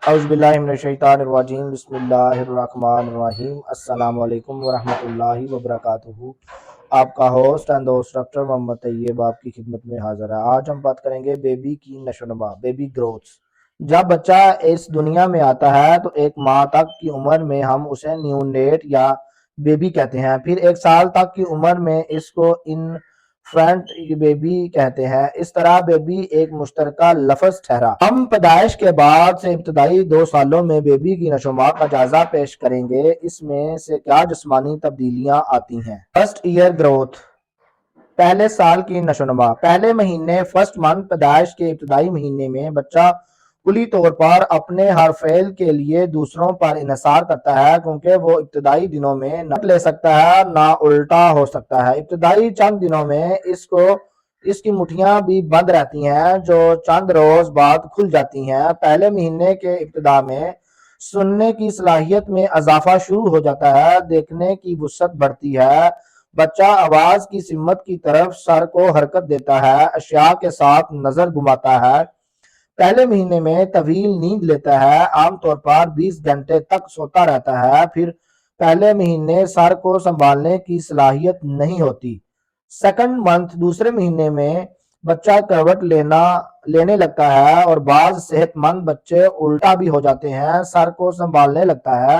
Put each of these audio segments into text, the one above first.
اعوذ باللہ من الشیطان الرجیم، بسم اللہ الرحمن الرحیم۔ السلام علیکم ورحمۃ اللہ وبرکاتہ۔ آپ کا ہوسٹ اینڈ دوست ڈاکٹر محمد طیب آپ کی خدمت میں حاضر ہے۔ آج ہم بات کریں گے بیبی کی نشو و نما، بیبی گروتھ۔ جب بچہ اس دنیا میں آتا ہے تو ایک ماہ تک کی عمر میں ہم اسے نیونیٹ یا بیبی کہتے ہیں، پھر 1 سال تک کی عمر میں اس کو انفینٹ بیبی کہتے ہیں۔ اس طرح بیبی ایک مشترکہ لفظ ٹھہرا۔ ہم پیدائش کے بعد سے ابتدائی 2 سالوں میں بیبی کی نشو و نما کا جائزہ پیش کریں گے۔ اس میں سے کیا جسمانی تبدیلیاں آتی ہیں؟ فرسٹ ایئر گروتھ، پہلے سال کی نشو و نما۔ پہلے مہینے فرسٹ منتھ، پیدائش کے ابتدائی مہینے میں بچہ کلی طور پر اپنے ہر فعل کے لیے دوسروں پر انحصار کرتا ہے، کیونکہ وہ ابتدائی دنوں میں نہ لے سکتا ہے نہ الٹا ہو سکتا ہے۔ ابتدائی چند دنوں میں اس کی مٹھیاں بھی بند رہتی ہیں، جو چند روز بعد کھل جاتی ہیں۔ پہلے مہینے کے ابتدا میں سننے کی صلاحیت میں اضافہ شروع ہو جاتا ہے، دیکھنے کی وسعت بڑھتی ہے، بچہ آواز کی سمت کی طرف سر کو حرکت دیتا ہے، اشیاء کے ساتھ نظر گھماتا ہے۔ پہلے مہینے میں طویل نیند لیتا ہے، عام طور پر 20 گھنٹے تک سوتا رہتا ہے۔ پھر پہلے مہینے سر کو سنبھالنے کی صلاحیت نہیں ہوتی۔ سیکنڈ منتھ، دوسرے مہینے میں بچہ کروٹ لینے لگتا ہے، اور بعض صحت مند بچے الٹا بھی ہو جاتے ہیں، سر کو سنبھالنے لگتا ہے،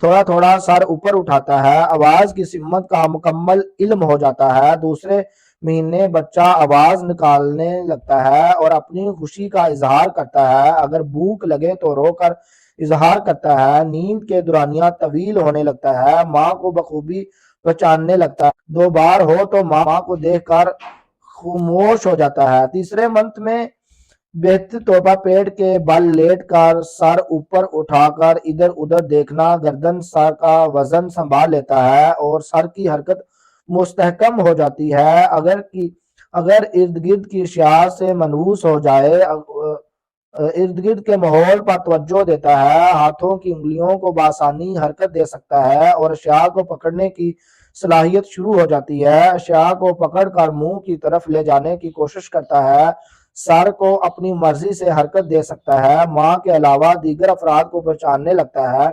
تھوڑا تھوڑا سر اوپر اٹھاتا ہے، آواز کی سمت کا مکمل علم ہو جاتا ہے۔ دوسرے مہینے بچہ آواز نکالنے لگتا ہے اور اپنی خوشی کا اظہار کرتا ہے، اگر بھوک لگے تو رو کر اظہار کرتا ہے، نیند کے دورانیہ طویل ہونے لگتا ہے، ماں کو بخوبی پہچاننے لگتا ہے، 2 بار ہو تو ماں کو دیکھ کر خاموش ہو جاتا ہے۔ تیسرے منتھ میں بہتر طور پر پیٹ کے بل لیٹ کر سر اوپر اٹھا کر ادھر ادھر دیکھنا، گردن سر کا وزن سنبھال لیتا ہے اور سر کی حرکت مستحکم ہو جاتی ہے۔ اگر ارد گرد کی اشیاء سے منحوس ہو جائے، ارد گرد کے ماحول پر توجہ دیتا ہے، ہاتھوں کی انگلیوں کو بآسانی حرکت دے سکتا ہے اور اشیاء کو پکڑنے کی صلاحیت شروع ہو جاتی ہے، اشیاء کو پکڑ کر منہ کی طرف لے جانے کی کوشش کرتا ہے، سر کو اپنی مرضی سے حرکت دے سکتا ہے، ماں کے علاوہ دیگر افراد کو پہچاننے لگتا ہے،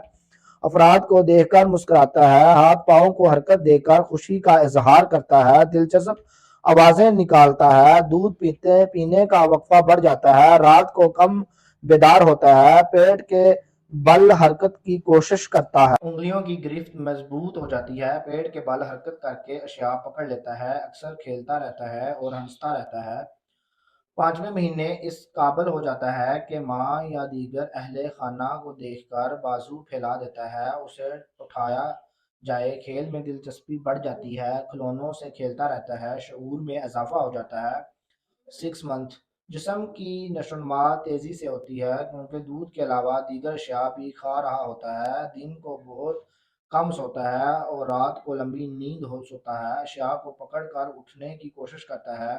افراد کو دیکھ کر مسکراتا ہے، ہاتھ پاؤں کو حرکت دے کر خوشی کا اظہار کرتا ہے، دلچسپ آوازیں نکالتا ہے، دودھ پینے کا وقفہ بڑھ جاتا ہے، رات کو کم بیدار ہوتا ہے، پیٹ کے بل حرکت کی کوشش کرتا ہے، انگلیوں کی گرفت مضبوط ہو جاتی ہے، پیٹ کے بل حرکت کر کے اشیاء پکڑ لیتا ہے، اکثر کھیلتا رہتا ہے اور ہنستا رہتا ہے۔ 5ویں مہینے اس قابل ہو جاتا ہے کہ ماں یا دیگر اہل خانہ کو دیکھ کر بازو پھیلا دیتا ہے، اسے اٹھایا جائے، کھیل میں دلچسپی بڑھ جاتی ہے، کھلونوں سے کھیلتا رہتا ہے، شعور میں اضافہ ہو جاتا ہے۔ 6 منتھ، جسم کی نشو و نما تیزی سے ہوتی ہے، کیونکہ دودھ کے علاوہ دیگر اشیاء بھی کھا رہا ہوتا ہے، دن کو بہت کم سوتا ہے اور رات کو لمبی نیند سوتا ہے، اشیاء کو پکڑ کر اٹھنے کی کوشش کرتا ہے،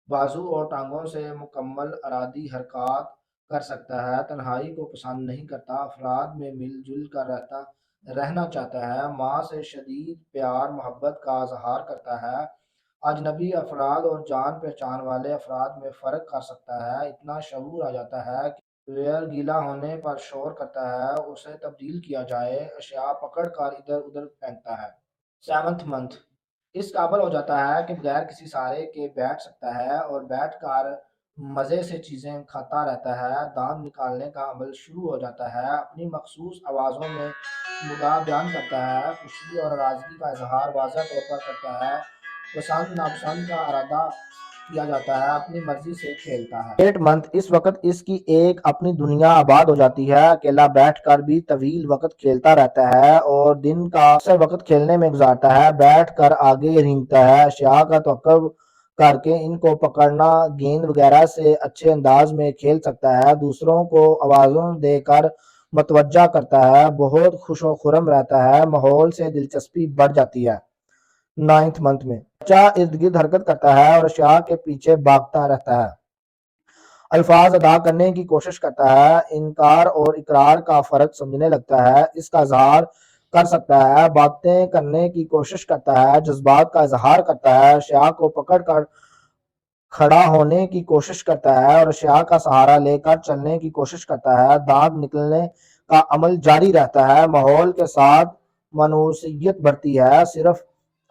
بازو اور ٹانگوں سے مکمل ارادی حرکات کر سکتا ہے، تنہائی کو پسند نہیں کرتا، افراد میں مل جل کر رہنا چاہتا ہے، ماں سے شدید پیار محبت کا اظہار کرتا ہے، اجنبی افراد اور جان پہچان والے افراد میں فرق کر سکتا ہے، اتنا شعور آ جاتا ہے کہ گیلا ہونے پر شور کرتا ہے، اسے تبدیل کیا جائے، اشیاء پکڑ کر ادھر ادھر پھینکتا ہے۔ 7 منتھ، اس قابل ہو جاتا ہے کہ بغیر کسی سہارے کے بیٹھ سکتا ہے اور بیٹھ کر مزے سے چیزیں کھاتا رہتا ہے، دانت نکالنے کا عمل شروع ہو جاتا ہے، اپنی مخصوص آوازوں میں مدعا بیان کرتا ہے، خوشی اور ناراضگی کا اظہار واضح طور پر کرتا ہے، پسند ناپسند کا ارادہ کیا جاتا ہے، اپنی مرضی سے کھیلتا ہے۔ 8 منتھ، اس وقت اس کی ایک اپنی دنیا آباد ہو جاتی ہے، اکیلا بیٹھ کر بھی طویل وقت کھیلتا رہتا ہے اور دن کا اکثر وقت کھیلنے میں گزارتا ہے، بیٹھ کر آگے رینگتا ہے، اشیاء کا تعاقب کر کے ان کو پکڑنا، گیند وغیرہ سے اچھے انداز میں کھیل سکتا ہے، دوسروں کو آوازوں دے کر متوجہ کرتا ہے، بہت خوش و خرم رہتا ہے، ماحول سے دلچسپی بڑھ جاتی ہے۔ 9 منتھ میں بچہ ارد گرد حرکت کرتا ہے اور اشیاء کے پیچھے بھاگتا رہتا ہے، الفاظ ادا کرنے کی کوشش کرتا ہے، انکار اور اقرار کا فرق سمجھنے لگتا ہے، اس کا اظہار کر سکتا ہے، باتیں کرنے کی کوشش کرتا ہے، جذبات کا اظہار کرتا ہے، اشیاء کو پکڑ کر کھڑا ہونے کی کوشش کرتا ہے اور اشیاء کا سہارا لے کر چلنے کی کوشش کرتا ہے، دانت نکلنے کا عمل جاری رہتا ہے، ماحول کے ساتھ منوسیت بڑھتی ہے، صرف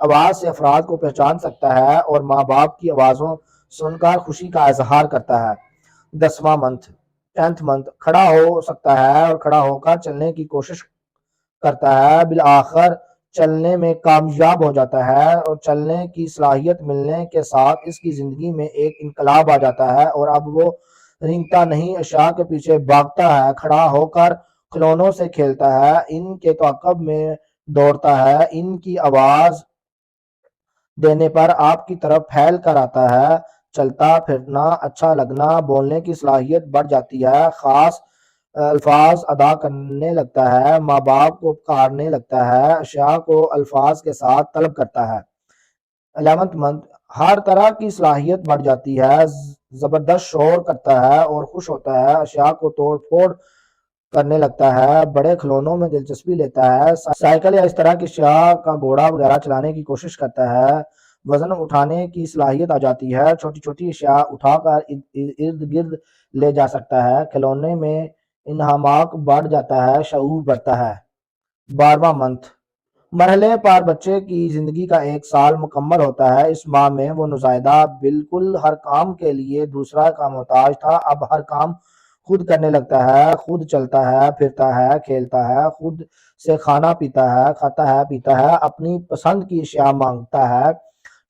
آواز سے افراد کو پہچان سکتا ہے اور ماں باپ کی آوازوں سن کر خوشی کا اظہار کرتا ہے۔ 10واں منتھ 10th منتھ کھڑا ہو سکتا ہے اور کھڑا ہو کر چلنے کی کوشش کرتا ہے، بالآخر چلنے میں کامیاب ہو جاتا ہے اور چلنے کی صلاحیت ملنے کے ساتھ اس کی زندگی میں ایک انقلاب آ جاتا ہے اور اب وہ رینگتا نہیں، اشیاء کے پیچھے بھاگتا ہے، کھڑا ہو کر کھلونوں سے کھیلتا ہے، ان کے تعاقب میں دوڑتا ہے، ان کی آواز دینے پر آپ کی طرف پھیل کر آتا ہے، چلتا پھرنا، اچھا لگنا، بولنے کی صلاحیت بڑھ جاتی ہے، خاص الفاظ ادا کرنے لگتا ہے، ماں باپ کو پکارنے لگتا ہے، اشیاء کو الفاظ کے ساتھ طلب کرتا ہے۔ 11th منتھ ہر طرح کی صلاحیت بڑھ جاتی ہے، زبردست شور کرتا ہے اور خوش ہوتا ہے، اشیاء کو توڑ پھوڑ کرنے لگتا ہے، بڑے کھلونوں میں دلچسپی لیتا ہے، سائیکل یا اس طرح کی اشیاء کا گھوڑا وغیرہ چلانے کی کوشش کرتا ہے، وزن اٹھانے کی صلاحیت آ جاتی ہے، چھوٹی چھوٹی اشیاء اٹھا کر ارد گرد لے جا سکتا ہے، کھلونے میں انہماک بڑھ جاتا ہے، شعور بڑھتا ہے۔ 12واں منتھ مرحلے پر بچے کی زندگی کا 1 سال مکمل ہوتا ہے، اس ماہ میں وہ نوزائیدہ بالکل ہر کام کے لیے دوسرا کا محتاج تھا، اب ہر کام خود کرنے لگتا ہے، خود چلتا ہے، پھرتا ہے، کھیلتا ہے، خود سے کھانا پیتا ہے، کھاتا ہے، پیتا ہے، اپنی پسند کی اشیاء مانگتا ہے،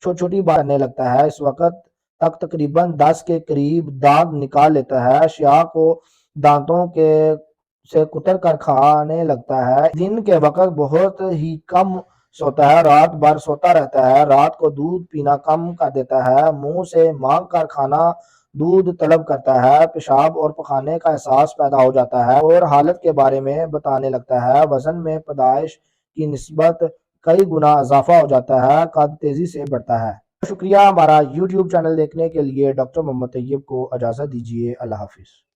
چھوٹی چھوٹی بات کرنے لگتا ہے، اس وقت تک تقریباً 10 کے قریب دانت نکال لیتا ہے، اشیاء کو دانتوں کے سے کتر کر کھانے لگتا ہے، دن کے وقت بہت ہی کم سوتا ہے، رات بھر سوتا رہتا ہے، رات کو دودھ پینا کم کر دیتا ہے، منہ سے مانگ کر کھانا دودھ طلب کرتا ہے، پیشاب اور پخانے کا احساس پیدا ہو جاتا ہے اور حالت کے بارے میں بتانے لگتا ہے، وزن میں پیدائش کی نسبت کئی گنا اضافہ ہو جاتا ہے، قد تیزی سے بڑھتا ہے۔ شکریہ ہمارا یوٹیوب چینل دیکھنے کے لیے۔ ڈاکٹر محمد طیب کو اجازت دیجیے، اللہ حافظ۔